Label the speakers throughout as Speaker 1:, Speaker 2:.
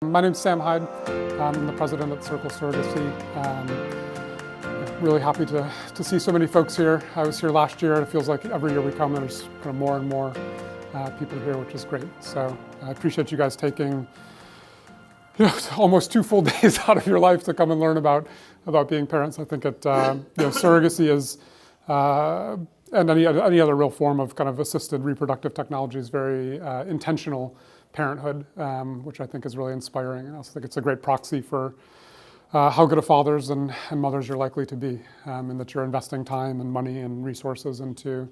Speaker 1: My name's Sam Hyde. I'm the president at Circle Surrogacy. Really happy to see so many folks here. I was here last year, and it feels like every year we come, there's kind of more and more people here, which is great. So I appreciate you guys taking almost 2 full days out of your life to come and learn about being parents. I think surrogacy is, and any other real form of kind of assisted reproductive technology is very intentional parenthood, which I think is really inspiring. I also think it's a great proxy for how good of fathers and mothers you're likely to be, and that you're investing time and money and resources into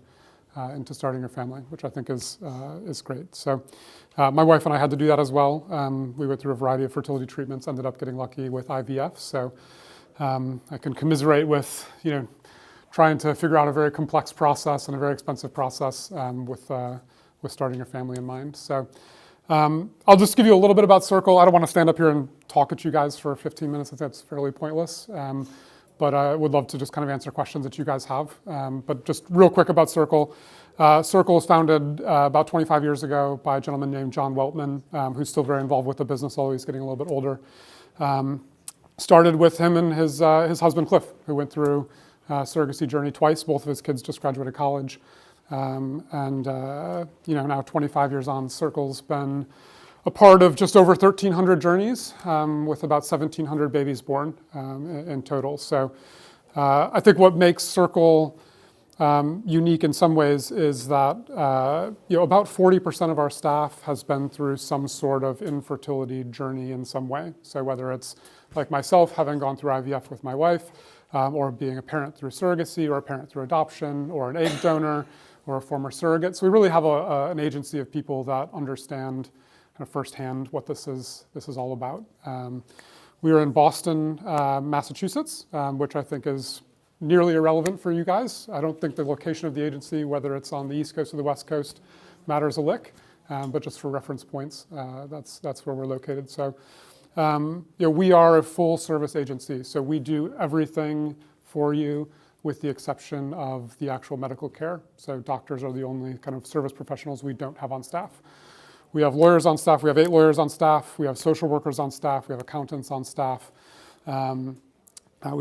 Speaker 1: starting your family, which I think is great. So my wife and I had to do that as well. We went through a variety of fertility treatments, ended up getting lucky with IVF. So I can commiserate with trying to figure out a very complex process and a very expensive process with starting a family in mind. So I'll just give you a little bit about Circle. I don't want to stand up here and talk at you guys for 15 minutes. I think that's fairly pointless. But I would love to just kind of answer questions that you guys have. But just real quick about Circle. Circle was founded about 25 years ago by a gentleman named John Weltman, who's still very involved with the business, although he's getting a little bit older. Started with him and his husband, Cliff, who went through surrogacy journey twice. Both of his kids just graduated college. Now 25 years on, Circle's been a part of just over 1,300 journeys, with about 1,700 babies born in total. So I think what makes Circle unique in some ways is that about 40% of our staff has been through some sort of infertility journey in some way. So whether it's like myself, having gone through IVF with my wife, or being a parent through surrogacy, or a parent through adoption, or an egg donor, or a former surrogate. So we really have an agency of people that understand kind of firsthand what this is all about. We are in Boston, Massachusetts, which I think is nearly irrelevant for you guys. I don't think the location of the agency, whether it's on the East Coast or the West Coast, matters a lick. But just for reference points, that's where we're located. So we are a full service agency. So we do everything for you, with the exception of the actual medical care. So doctors are the only kind of service professionals we don't have on staff. We have lawyers on staff. We have 8 lawyers on staff. We have social workers on staff. We have accountants on staff. We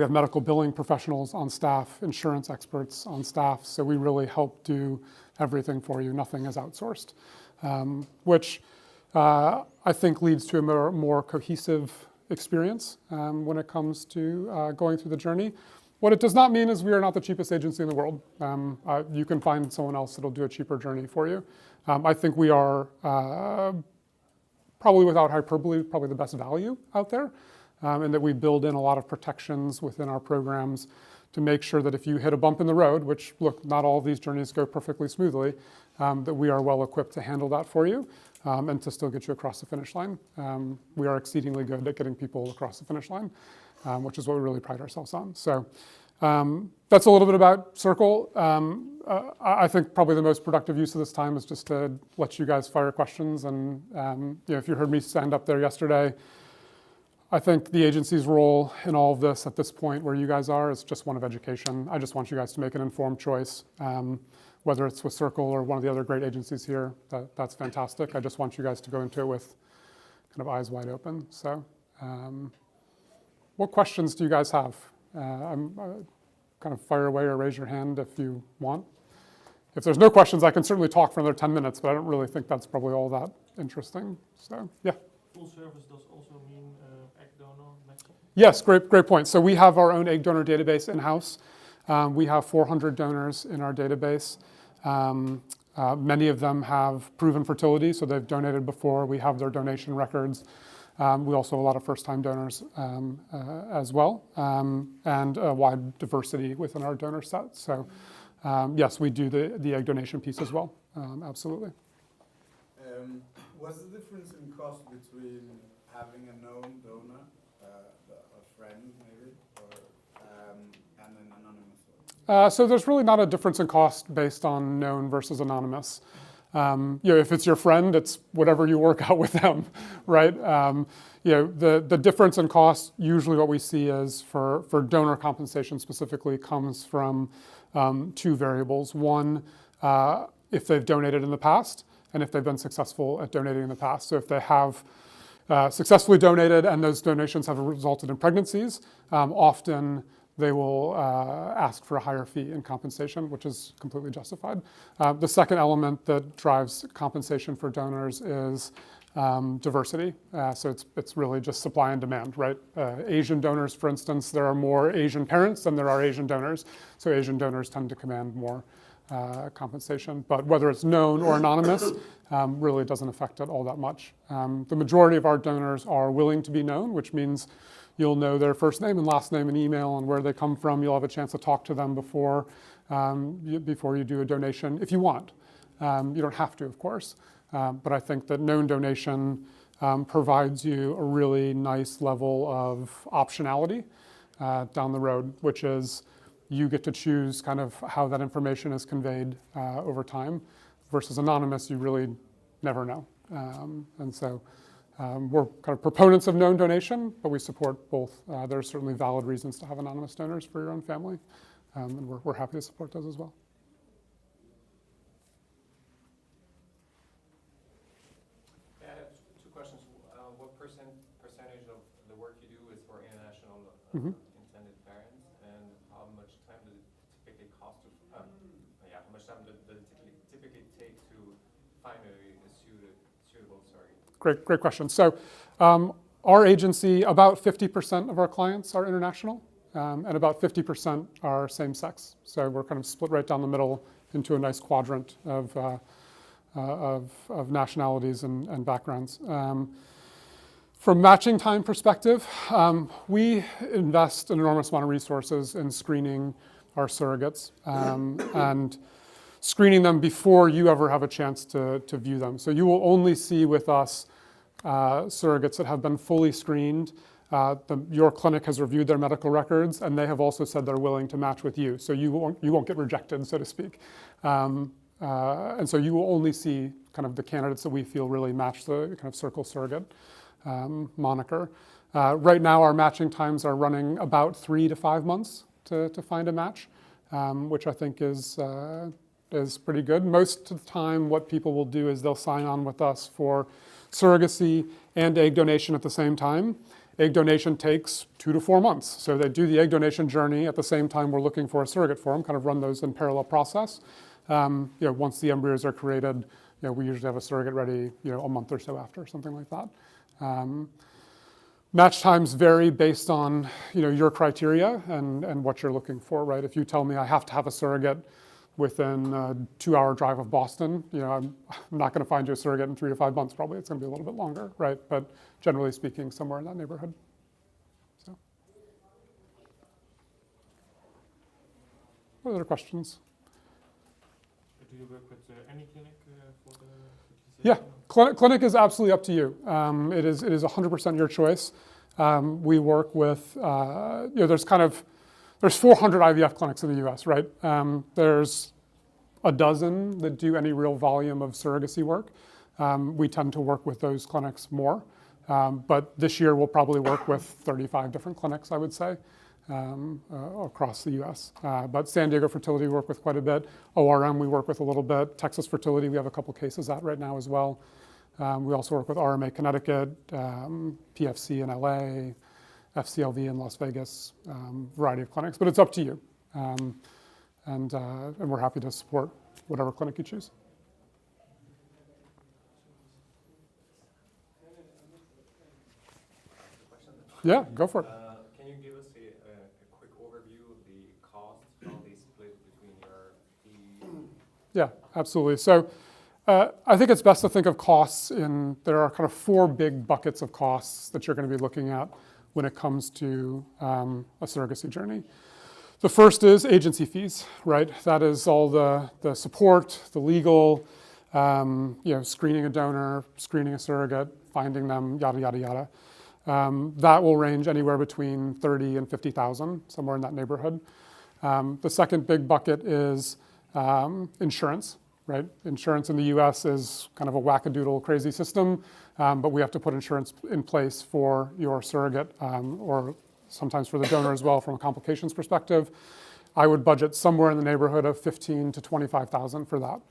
Speaker 1: have medical billing professionals on staff, insurance experts on staff. So we really help do everything for you. Nothing is outsourced, which I think leads to a more cohesive experience when it comes to going through the journey. What it does not mean is we are not the cheapest agency in the world. You can find someone else that'll do a cheaper journey for you. I think we are, probably without hyperbole, probably the best value out there, and that we build in a lot of protections within our programs to make sure that if you hit a bump in the road, which, look, not all of these journeys go perfectly smoothly, that we are well equipped to handle that for you and to still get you across the finish line. We are exceedingly good at getting people across the finish line, which is what we really pride ourselves on. So that's a little bit about Circle. I think probably the most productive use of this time is just to let you guys fire questions. And if you heard me stand up there yesterday, I think the agency's role in all of this at this point where you guys are is just one of education. I just want you guys to make an informed choice, whether it's with Circle or one of the other great agencies here. That's fantastic. I just want you guys to go into it with kind of eyes wide open. So what questions do you guys have? Kind of fire away or raise your hand if you want. If there's no questions, I can certainly talk for another 10 minutes, but I don't really think that's probably all that interesting. So, yeah.
Speaker 2: Full service does also mean egg donor matching?
Speaker 1: Yes, great point. So we have our own egg donor database in-house. We have 400 donors in our database. Many of them have proven fertility, so they've donated before. We have their donation records. We also have a lot of first-time donors as well, and a wide diversity within our donor set. So yes, we do the egg donation piece as well, absolutely.
Speaker 3: What's the difference in cost between having a known donor, a friend maybe, and an anonymous one?
Speaker 1: So there's really not a difference in cost based on known versus anonymous. If it's your friend, it's whatever you work out with them, right? The difference in cost, usually what we see is for donor compensation specifically comes from 2 variables. One, if they've donated in the past, and if they've been successful at donating in the past. So if they have successfully donated and those donations have resulted in pregnancies, often they will ask for a higher fee in compensation, which is completely justified. The second element that drives compensation for donors is diversity. So it's really just supply and demand, right? Asian donors, for instance, there are more Asian parents than there are Asian donors. So Asian donors tend to command more compensation. But whether it's known or anonymous really doesn't affect it all that much. The majority of our donors are willing to be known, which means you'll know their first name and last name and email and where they come from. You'll have a chance to talk to them before you do a donation if you want. You don't have to, of course. But I think that known donation provides you a really nice level of optionality down the road, which is you get to choose kind of how that information is conveyed over time. Versus anonymous, you really never know. And so we're kind of proponents of known donation, but we support both. There are certainly valid reasons to have anonymous donors for your own family, and we're happy to support those as well.
Speaker 4: Yeah, I have two questions. What percentage of the work you do is for international intended parents, and how much time does it typically cost to? How much time does it typically take to find a suitable surrogate?
Speaker 1: Great question. So our agency, about 50% of our clients are international, and about 50% are same-sex. So we're kind of split right down the middle into a nice quadrant of nationalities and backgrounds. From matching time perspective, we invest an enormous amount of resources in screening our surrogates and screening them before you ever have a chance to view them. So you will only see with us surrogates that have been fully screened. Your clinic has reviewed their medical records, and they have also said they're willing to match with you. So you won't get rejected, so to speak. And so you will only see kind of the candidates that we feel really match the kind of Circle surrogate moniker. Right now, our matching times are running about 3 to 5 months to find a match, which I think is pretty good. Most of the time, what people will do is they'll sign on with us for surrogacy and egg donation at the same time. Egg donation takes 2 to 4 months. So they do the egg donation journey at the same time we're looking for a surrogate for them, kind of run those in parallel process. Once the embryos are created, we usually have a surrogate ready, a month or so after, something like that. Match times vary based on, your criteria and what you're looking for, right? If you tell me I have to have a surrogate within a 2-hour drive of Boston, I'm not going to find you a surrogate in 3 to 5 months. Probably it's going to be a little bit longer, right? But generally speaking, somewhere in that neighborhood. So, what other questions?
Speaker 2: Do you work with any clinic for the
Speaker 1: Yeah, clinic is absolutely up to you. It is 100% your choice. We work with, there's 400 IVF clinics in the US, right? There's a dozen that do any real volume of surrogacy work. We tend to work with those clinics more. But this year we'll probably work with 35 different clinics, I would say, across the US. But San Diego Fertility we work with quite a bit. ORM we work with a little bit. Texas Fertility we have a couple cases at right now as well. We also work with RMA Connecticut, PFC in LA, FCLV in Las Vegas, variety of clinics, but it's up to you. And we're happy to support whatever clinic you choose. Yeah, go for it.
Speaker 4: Can you give us a quick overview of the costs, how they split between your fee?
Speaker 1: Yeah, absolutely. So I think it's best to think of costs there are kind of 4 big buckets of costs that you're going to be looking at when it comes to a surrogacy journey. The first is agency fees, right? That is all the support, the legal, screening a donor, screening a surrogate, finding them, yada, yada, yada. That will range anywhere between $30,000 and $50,000, somewhere in that neighborhood. The second big bucket is insurance, right? Insurance in the US is kind of a wackadoodle crazy system, but we have to put insurance in place for your surrogate or sometimes for the donor as well from a complications perspective. I would budget somewhere in the neighborhood of $15,000 to $25,000 for that.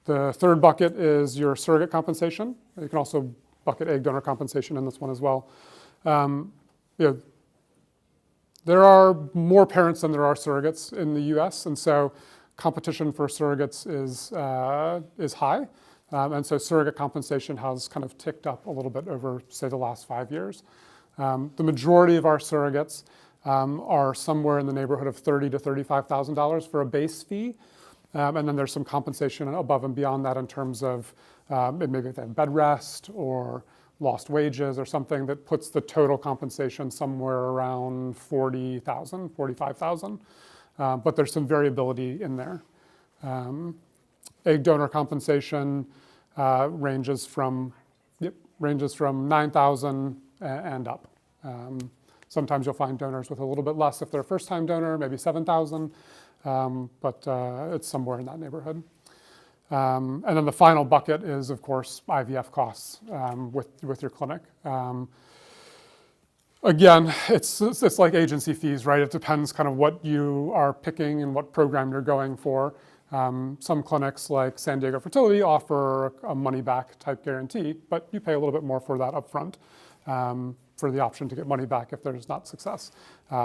Speaker 1: The third bucket is your surrogate compensation. You can also bucket egg donor compensation in this one as well. You know, there are more parents than there are surrogates in the US, and so competition for surrogates is high. And so surrogate compensation has kind of ticked up a little bit over, say, the last 5 years. The majority of our surrogates are somewhere in the neighborhood of $30,000 to $35,000 for a base fee. And then there's some compensation above and beyond that in terms of maybe they have bed rest or lost wages or something that puts the total compensation somewhere around $40,000, $45,000. But there's some variability in there. Egg donor compensation ranges from $9,000 and up. Sometimes you'll find donors with a little bit less if they're a first-time donor, maybe $7,000, but it's somewhere in that neighborhood. And then the final bucket is, of course, IVF costs with your clinic. Again, it's like agency fees, right? It depends kind of what you are picking and what program you're going for. Some clinics like San Diego Fertility offer a money-back type guarantee, but you pay a little bit more for that upfront for the option to get money back if there's not success.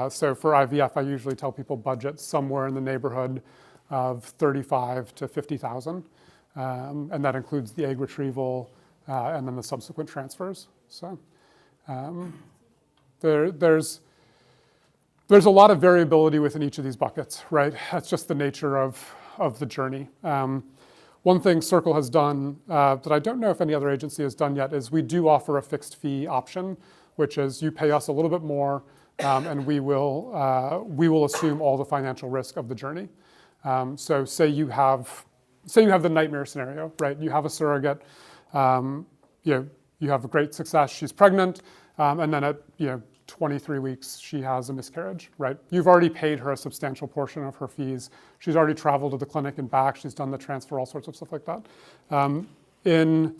Speaker 1: So for IVF, I usually tell people budget somewhere in the neighborhood of $35,000 to $50,000, and that includes the egg retrieval and then the subsequent transfers. So there's a lot of variability within each of these buckets, right? That's just the nature of the journey. One thing Circle has done that I don't know if any other agency has done yet is we do offer a fixed fee option, which is you pay us a little bit more and we will assume all the financial risk of the journey. So say you have the nightmare scenario, right? You have a surrogate, you have a great success, she's pregnant, and then at 23 weeks, she has a miscarriage, right? You've already paid her a substantial portion of her fees. She's already traveled to the clinic and back. She's done the transfer, all sorts of stuff like that. In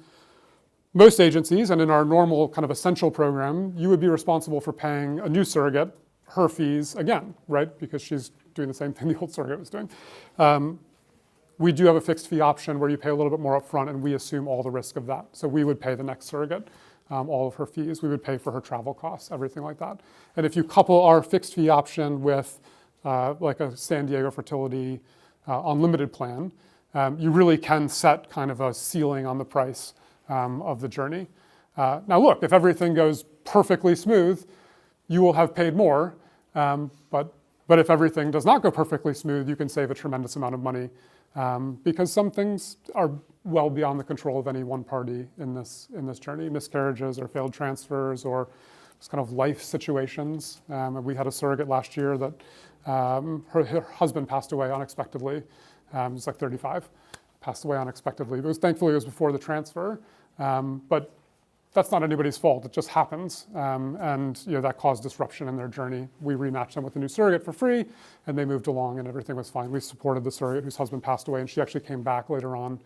Speaker 1: most agencies and in our normal kind of essential program, you would be responsible for paying a new surrogate her fees again, right? Because she's doing the same thing the old surrogate was doing. We do have a fixed fee option where you pay a little bit more upfront and we assume all the risk of that. So we would pay the next surrogate all of her fees. We would pay for her travel costs, everything like that. And if you couple our fixed fee option with like a San Diego Fertility unlimited plan, you really can set kind of a ceiling on the price of the journey. Now look, if everything goes perfectly smooth, you will have paid more. But if everything does not go perfectly smooth, you can save a tremendous amount of money because some things are well beyond the control of any one party in this journey. Miscarriages or failed transfers or just kind of life situations. We had a surrogate last year that her husband passed away unexpectedly. He was like 35, passed away unexpectedly. Thankfully it was before the transfer, but that's not anybody's fault. It just happens, and that caused disruption in their journey. We rematched them with a new surrogate for free, and they moved along, and everything was fine. We supported the surrogate whose husband passed away, and she actually came back later on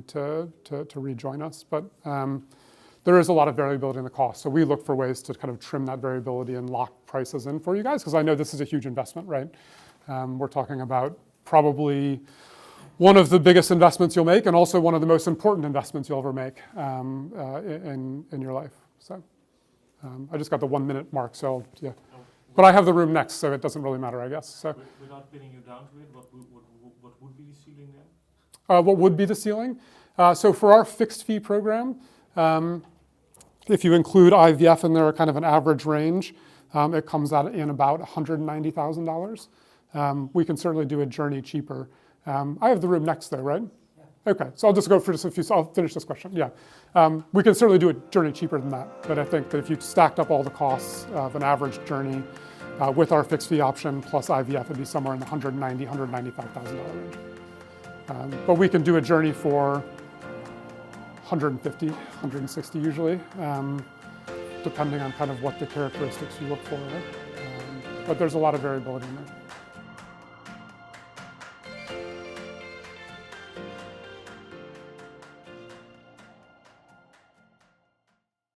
Speaker 1: to rejoin us. But there is a lot of variability in the cost, so we look for ways to kind of trim that variability and lock prices in for you guys, because I know this is a huge investment, right? We're talking about probably one of the biggest investments you'll make, and also one of the most important investments you'll ever make in your life. So I just got the 1 minute mark, so yeah. But I have the room next, so it doesn't really matter, I guess. So
Speaker 2: without pinning you down to it, what would be the ceiling then?
Speaker 1: What would be the ceiling? So for our fixed fee program, if you include IVF in there, kind of an average range, it comes out in about $190,000. We can certainly do a journey cheaper. I have the room next though, right? Yeah. Okay, so I'll just go for just a few, I'll finish this question, yeah. We can certainly do a journey cheaper than that, but I think that if you stacked up all the costs of an average journey with our fixed fee option plus IVF, it'd be somewhere in the $190,000, $195,000 range. But we can do a journey for $150,000, $160,000 usually, depending on kind of what the characteristics you look for. Right? But there's a lot of variability in there.